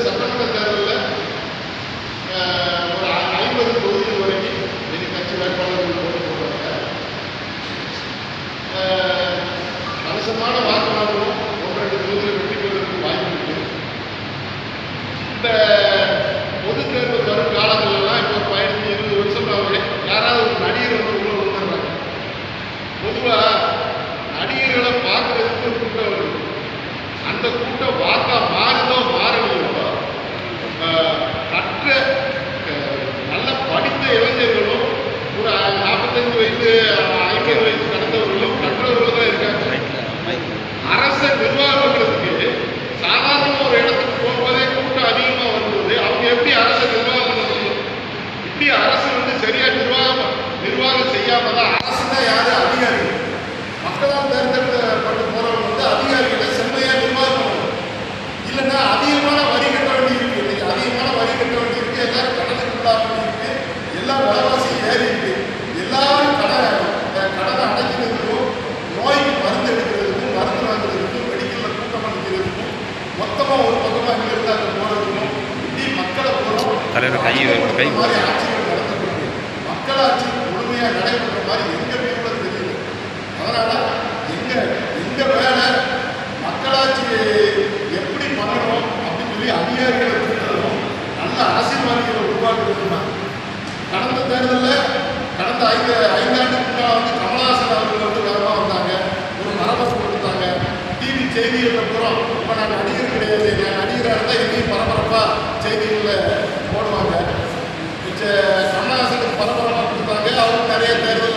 சட்டமன்ற தேர்தலில் ஒரு 50 தொகுதிகள் வரைக்கும் எங்கள் கட்சி வேட்பாளர்கள் போட்டி போடுறாங்க. கணிசமான வாக்குகளும் 1-2 தொகுதியில் வெற்றி பெறுவதற்கு வாய்ப்பு இருக்கு. இந்த பொது தேர்தல் வரும் காலங்கள்லாம் இப்போ ஒரு 15-20 வருஷமாகவே யாராவது ஒரு நடிகர் வந்து உள்ள வந்துடுறாங்க. பொதுவாக நடிகர்களை பார்க்கறதுக்கு ஒரு கூட்டம் வருது. அந்த கூட்டம் வாக்கா மாறுதோ மாறலையோ கற்ற நல்ல படித்த இளைஞர்களும் ஒரு 45 வயது 50 வயது கடந்தவர்களும் கற்றவர்கள் தான் இருக்காங்க. அரசை நிர்வாகங்களுக்கு சாதாரண ஒரு இடத்துக்கு போகும்போதே கூட்டம் அதிகமாக வரும்போது அவங்க எப்படி அரசை நிர்வாகம் பண்ண முடியும்? இப்படி அரசு வந்து சரியா நிர்வாகம் செய்யாம தான் அரசு தான் யாரு அதிகாரிகள் மக்களால் தேர்ந்தெடுக்கப்பட்டு போறவங்க வந்து அதிகாரிகளை செம்மையா நிர்வாகம் பண்ணணும். இல்லைன்னா அதிகமான வரி கட்ட வேண்டி இருக்கு. இன்னைக்கு அதிகமான வரி கட்ட வேண்டி இருக்கு. எல்லாரும் கடனுக்கு உள்ளாக வேண்டி இருக்கு. எல்லா விலைவாசி ஏறி இருக்கு. எல்லாரும் கடனை அடைக்கிறதுக்கும் நோய்க்கு மருந்து எடுக்கிறதுக்கும் மருந்து வாங்குறதுக்கும் மெடிக்கல்ல கூட்டம் பண்ணிக்கிறதுக்கும் மொத்தமா ஒரு பக்கமாக இங்க இருந்து அங்கே போறதுக்கும் இப்படி மக்களை போறோம் மாதிரி ஆட்சிகள் நடத்தப்படுது. மக்களாட்சி முழுமையா நடைபெற்ற மாதிரி எங்கேயுமே கூட தெரியல. அதனால எங்க வேலை மக்களாட்சி எப்படி பண்ணணும் அப்படின்னு சொல்லி அதிகாரிகளை கூட்டணும். நல்ல அரசியல்வாதிகளை உருவாக்குறதுன்னா கடந்த தேர்தலில் கடந்த 5 ஆண்டுக்கு முன்னால் வந்து கமலஹாசன் அவர்கள் வந்து வேகமாக வந்தாங்க. ஒரு பரபரப்பு கொடுத்தாங்க. டிவி செய்திகளில் போகிறோம். இப்போ நான் நடிகர் கிடையாது, நான் நடிகராக இருந்தால் எங்கேயும் பரபரப்பாக செய்திகளில் போடுவாங்க. கமலஹாசனுக்கு பரபரப்பாக கொடுத்தாங்க. அவருக்கு நிறைய தேர்தல்